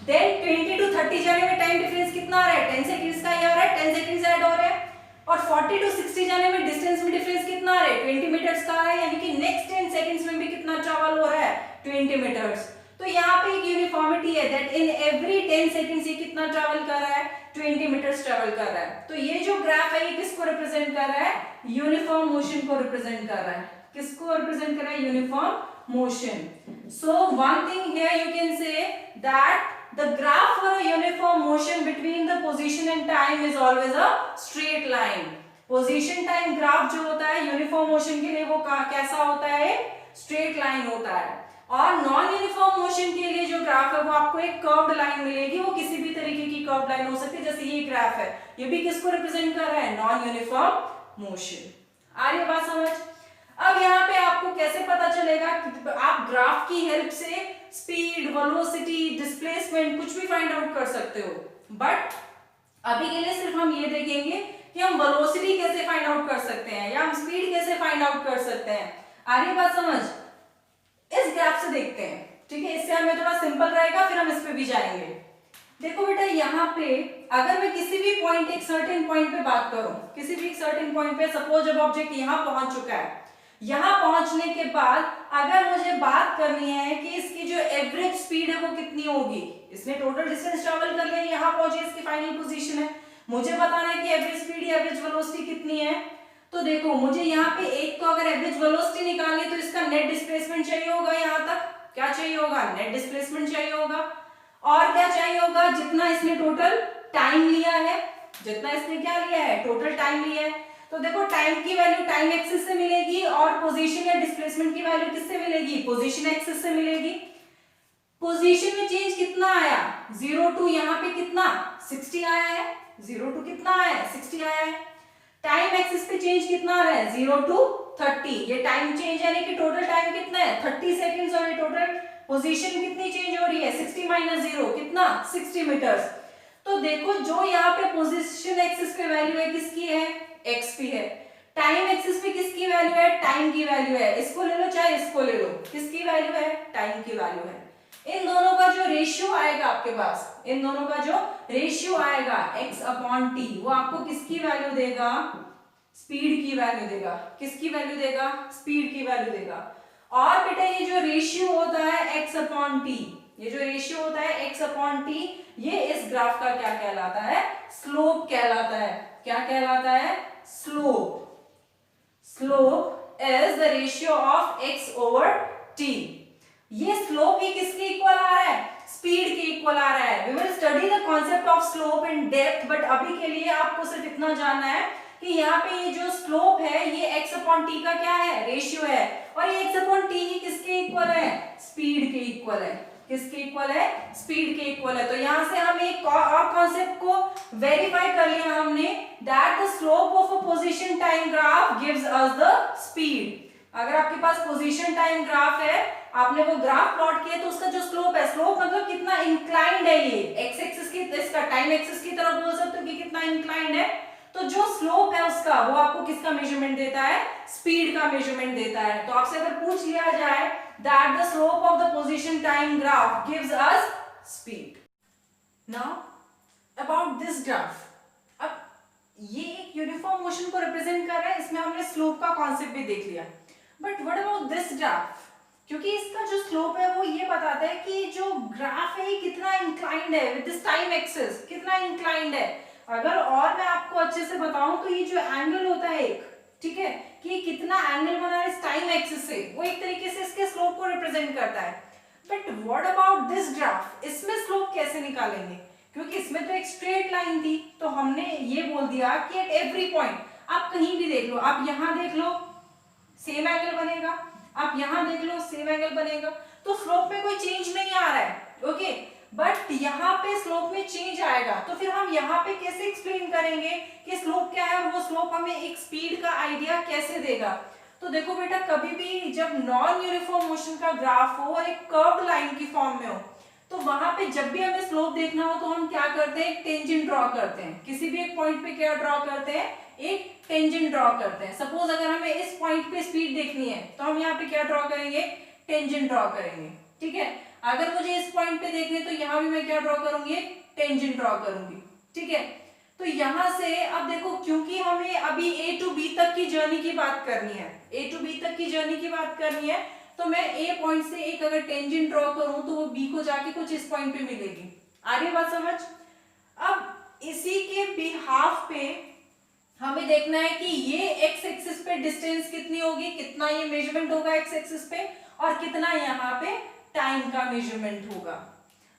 A: Then 20 to 30 जाने में टाइम डिफरेंस कितना आ रहा है, 10 सेकंड्स का ही आ रहा है, 10 सेकंड्स ऐड हो रहे हैं। और 40 टू 60 जाने में डिस्टेंस में डिफरेंस कितना आ रहा है, 20 मीटर्स का आ रहा है, यानी कि नेक्स्ट 10 सेकंड्स में भी कितना ट्रैवल हो रहा है, 20 मीटर्स। तो यहाँ पे एक यूनिफॉर्मिटी है दैट इन एवरी 10 सेकंड्स ये कितना ट्रैवल कर रहा है, 20 मीटर्स ट्रैवल कर रहा है। तो ये जो ग्राफ है ये किसको रिप्रेजेंट कर रहा है, यूनिफॉर्म मोशन को रिप्रेजेंट कर रहा है। किसको रिप्रेजेंट कर रहा है, uniform motion. So one thing here you can say that the graph for a uniform motion between the position and time is always a straight line. Position time graph जो होता है यूनिफॉर्म मोशन के लिए वो कैसा होता है, straight line होता है। और नॉन यूनिफॉर्म मोशन के लिए जो ग्राफ है वो आपको एक कर्व्ड लाइन मिलेगी, वो किसी भी तरीके की कर्व्ड लाइन हो सकती है, जैसे ये ग्राफ है, ये भी किसको रिप्रेजेंट कर रहा है, नॉन यूनिफॉर्म मोशन। आ रही है बात समझ? अब यहाँ पे आपको कैसे पता चलेगा कि आप ग्राफ की हेल्प से स्पीड, वेलोसिटी, डिस्प्लेसमेंट कुछ भी फाइंड आउट कर सकते हो, बट अभी के लिए सिर्फ हम ये देखेंगे कि हम वेलोसिटी कैसे फाइंड आउट कर सकते हैं या हम स्पीड कैसे फाइंड आउट कर सकते हैं। आ रही है बात समझ? इस ग्राफ से देखते हैं, ठीक है, इससे हमें थोड़ा सिंपल रहेगा, फिर हम इस पे भी जाएंगे। देखो बेटा, यहाँ पे अगर मैं किसी भी पॉइंट, एक सर्टेन पॉइंट पे बात करूं, किसी भी एक सर्टेन पॉइंट पे, सपोज जब ऑब्जेक्ट यहाँ पहुंच चुका है, यहाँ पहुंचने के बाद अगर मुझे बात करनी है कि इसकी जो एवरेज स्पीड है वो कितनी होगी, इसने टोटल डिस्टेंस ट्रेवल कर लिया, यहाँ पहुंचे, इसकी फाइनल पोजीशन है, मुझे बताना है कि एवरेज स्पीड या एवरेज वेलोसिटी कितनी है। तो देखो, मुझे यहाँ पे एक तो अगर एवरेज वेलोसिटी निकालनी है तो इसका नेट डिस्प्लेसमेंट चाहिए होगा, यहाँ तक क्या चाहिए होगा, नेट डिस्प्लेसमेंट चाहिए होगा, और क्या चाहिए होगा, जितना इसने टोटल टाइम लिया है, जितना इसने क्या लिया है, टोटल टाइम लिया है। तो देखो, टाइम की वैल्यू टाइम एक्सिस से मिलेगी और पोजीशन या डिस्प्लेसमेंट की वैल्यू किससे मिलेगी, पोजीशन एक्सिस से मिलेगी। पोजीशन में चेंज कितना आया, 0 टू यहाँ पे कितना 60 आया है, 0 टू कितना आया है, 60 आया है। टाइम एक्सिस पे चेंज कितना आ रहा है, 0 टू 30, ये टाइम चेंज यानी कि टोटल टाइम कितना है, 30 सेकंड्स, और ये टोटल पोजीशन कितनी चेंज हो रही है, 60 माइनस 0 कितना, 60 मीटर्स। तो देखो, जो यहाँ पे पोजीशन एक्सिस पे वैल्यू है किसकी है, एक्स की है, टाइम एक्सिस पे किसकी वैल्यू है, टाइम की वैल्यू है, इसको ले लो चाहे इसको ले लो, किसकी वैल्यू है, टाइम की वैल्यू है। इन दोनों का जो रेशियो आएगा आपके पास, इन दोनों का जो रेशियो आएगा x अपॉन टी, वो आपको किसकी वैल्यू देगा, स्पीड की वैल्यू देगा, किसकी वैल्यू देगा, स्पीड की वैल्यू देगा। और बेटा, ये जो रेशियो होता है x अपॉन टी, ये जो रेशियो होता है x अपॉन टी, ये इस ग्राफ का क्या कहलाता है, स्लोप कहलाता है। क्या कहलाता है, slope. Slope is the ratio of x over t। ये स्लोप ही किसके इक्वल आ रहा है, स्पीड के इक्वल आ रहा है। We will study the concept of slope in depth, but अभी के लिए आपको सिर्फ इतना जानना है कि यहाँ पे ये जो स्लोप है ये x अपॉन टी का क्या है, रेशियो है, और ये x अपॉन टी ही किसके इक्वल है, स्पीड के इक्वल है। किसके इक्वल है, स्पीड के इक्वल है। तो यहाँ से हम एक और कॉन्सेप्ट को वेरीफाई कर लिया हमने, that the slope of a position time graph gives us the speed. अगर आपके पास पोजीशन टाइम ग्राफ है, आपने वो ग्राफ प्लॉट किया, तो उसका जो स्लोप है, स्लोप मतलब कितना इंक्लाइंड है, ये एक्स एक्सिस की, इसका टाइम एक्सिस की तरफ बोल सकते हो कि कितना इंक्लाइंड है। तो जो स्लोप है उसका, वो आपको किसका मेजरमेंट देता है, स्पीड का मेजरमेंट देता है। तो आपसे अगर पूछ लिया जाए that the slope of the position time graph gives us speed. Now about this graph, अब ये एक यूनिफॉर्म मोशन को रिप्रेजेंट कर रहा है, इसमें हमने स्लोप का कॉन्सेप्ट भी देख लिया, but what about this graph, क्योंकि इसका जो स्लोप है वो ये बताता है कि जो ग्राफ है ये कितना इंक्लाइंड है विद दिस टाइम एक्सिस, कितना इंक्लाइंड है। अगर और मैं आपको अच्छे से बताऊं तो ये जो एंगल होता है एक, ठीक है, कि ये कितना एंगल बना है इस टाइम एक्सिस से, वो एक तरीके से इसके स्लोप को रिप्रेजेंट करता है। But what about this graph, इसमें स्लोप कैसे निकालेंगे, क्योंकि इसमें तो एक स्ट्रेट लाइन थी, तो हमने ये बोल दिया कि एट एवरी पॉइंट, आप कहीं भी देख लो, आप यहाँ देख लो सेम एंगल बनेगा, आप यहां देख लो सेम एंगल बनेगा, तो स्लोप में कोई चेंज नहीं आ रहा है, ओके। बट यहाँ पे स्लोप में चेंज आएगा, तो फिर हम यहाँ पे कैसे एक्सप्लेन करेंगे कि स्लोप क्या है, और वो स्लोप हमें एक स्पीड का आइडिया कैसे देगा। तो देखो बेटा, कभी भी जब नॉन यूनिफॉर्म मोशन का ग्राफ हो और एक कर्व्ड लाइन की फॉर्म में हो, तो वहां पे जब भी हमें स्लोप देखना हो तो हम क्या करते हैं, एक टेंजेंट ड्रॉ करते हैं। किसी भी एक पॉइंट पे क्या ड्रॉ करते हैं, एक टेंजेंट ड्रॉ करते हैं। सपोज अगर हमें इस पॉइंट पे स्पीड देखनी है तो हम यहाँ पे क्या ड्रॉ करेंगे, टेंजेंट ड्रॉ करेंगे, ठीक है। अगर मुझे इस पॉइंट पे देखनी है तो यहाँ भी मैं क्या ड्रॉ करूंगी, टेंजेंट ड्रॉ करूंगी, ठीक है। तो यहाँ से अब देखो, क्योंकि हमें अभी ए टू बी तक की जर्नी की बात करनी है, ए टू बी तक की जर्नी की बात करनी है, तो मैं ए पॉइंट से एक अगर टेंजेंट ड्रॉ करूं तो वो बी को जाके कुछ इस पॉइंट पे मिलेगी। आ रही बात समझ? अब इसी के बिहाफ पे हमें देखना है कि ये एक्स एक्सिस पे डिस्टेंस कितनी होगी, कितना ये मेजरमेंट होगा एक्स एक्सिस पे, और कितना यहाँ पे टाइम का मेजरमेंट होगा।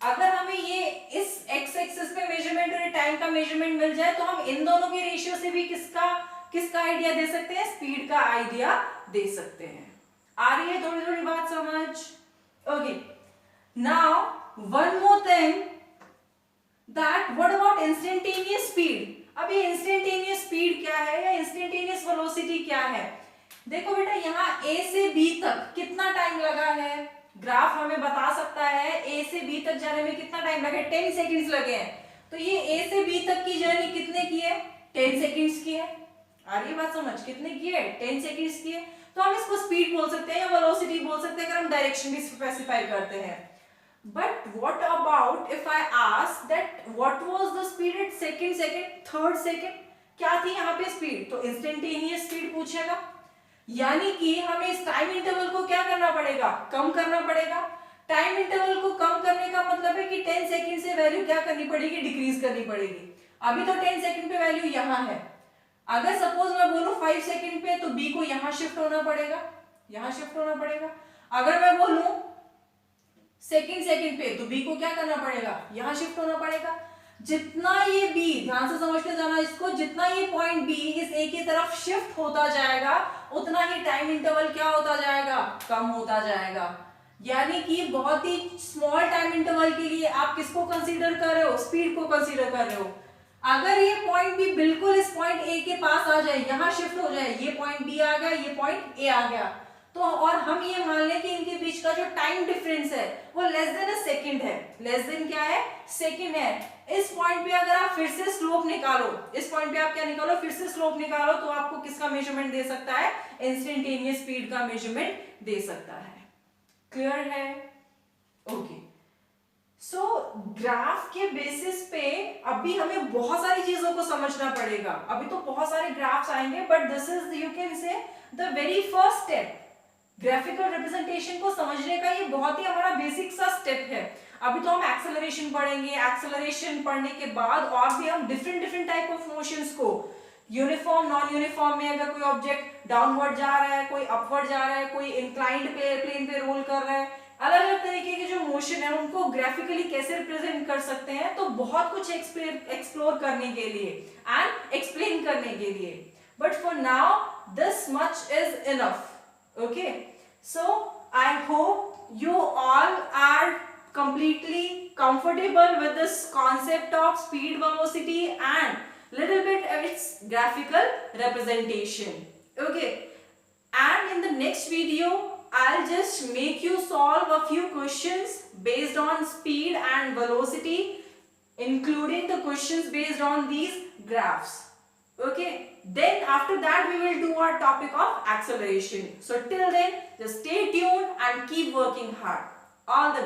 A: अगर हमें ये इस एक्स एक्सिस पे मेजरमेंट और टाइम का मेजरमेंट मिल जाए तो हम इन दोनों के रेशियो से भी किसका आइडिया दे सकते हैं, स्पीड का आइडिया दे सकते हैं। आ रही है थोड़ी थोड़ी बात समझ? Okay, now one more thing, that what about instantaneous speed? अब ये instantaneous speed क्या है या instantaneous velocity क्या है? देखो बेटा, यहाँ A से B तक कितना टाइम लगा है, ग्राफ हमें बता सकता है A से B तक जाने में कितना टाइम लगा है, 10 सेकेंड्स लगे हैं। तो ये A से B तक की जर्नी कितने की है, 10 सेकेंड्स की है। आ रही बात समझ, कितने की है, 10 सेकेंड्स की है। तो हम इसको स्पीड बोल सकते हैं या वेलोसिटी बोल सकते हैं अगर हम डायरेक्शन भी स्पेसिफाई करते हैं। But what about if I ask that what was the speed at second, third second? क्या थी यहाँ पे स्पीड? तो इंस्टेंटेनियस स्पीड पूछेगा, यानी कि हमें इस टाइम इंटरवल को क्या करना पड़ेगा, कम करना पड़ेगा। टाइम इंटरवल को कम करने का मतलब है कि 10 सेकंड से वैल्यू क्या करनी पड़ेगी, डिक्रीज करनी पड़ेगी। अभी तो 10 सेकंड पे वैल्यू यहाँ है, अगर सपोज मैं बोलूं 5 सेकंड पे, तो बी को यहाँ शिफ्ट होना पड़ेगा, यहाँ शिफ्ट होना पड़ेगा। अगर मैं बोलूं सेकंड पे, तो बी को क्या करना पड़ेगा, यहां शिफ्ट होना पड़ेगा। जितना ये बी, ध्यान से समझ के जाना इसको, जितना ये पॉइंट बी इस ए की तरफ शिफ्ट होता जाएगा, उतना ही टाइम इंटरवल क्या होता जाएगा, कम होता जाएगा। यानी कि बहुत ही स्मॉल टाइम इंटरवल के लिए आप किसको कंसीडर कर रहे हो, स्पीड को कंसीडर कर रहे हो। अगर ये पॉइंट बी बिल्कुल इस पॉइंट ए के पास आ जाए, यहां शिफ्ट हो जाए, ये पॉइंट बी आ गया, ये पॉइंट ए आ गया, तो और हम ये मान लें कि इनके बीच का जो टाइम डिफरेंस है वो लेस देन अ सेकंड है, लेस देन क्या है, सेकंड है। इस पॉइंट पे अगर आप फिर से स्लोप निकालो, इस पॉइंट पे आप क्या निकालो, फिर से स्लोप निकालो, तो आपको किसका मेजरमेंट दे सकता है, इंस्टेंटेनियस स्पीड का मेजरमेंट दे सकता है। क्लियर है? ओके, सो ग्राफ के बेसिस पे अभी हमें बहुत सारी चीजों को समझना पड़ेगा। अभी तो बहुत सारे ग्राफ्स आएंगे, but this is you can से the very first step. Graphical representation को समझने का ये बहुत ही हमारा बेसिक सा स्टेप है। अभी तो हम एक्सेलरेशन पढ़ेंगे, एक्सेलरेशन पढ़ने के बाद और भी हम डिफरेंट टाइप ऑफ मोशंस को, यूनिफॉर्म नॉन यूनिफॉर्म में अगर कोई ऑब्जेक्ट डाउनवर्ड जा रहा है, कोई अपवर्ड जा रहा है, कोई इंक्लाइंड प्लेन पे रोल कर रहा है, अलग अलग तरीके के जो मोशन है उनको ग्राफिकली कैसे रिप्रेजेंट कर सकते हैं, तो बहुत कुछ एक्सप्लोर करने के लिए एंड एक्सप्लेन करने के लिए। But for now this much is enough. Okay, so I hope you all are completely comfortable with this concept of speed, velocity and little bit of its graphical representation. Okay, and in the next video I'll just make you solve a few questions based on speed and velocity, including the questions based on these graphs. Okay, then after that we will do our topic of acceleration. So till then, just stay tuned and keep working hard. All the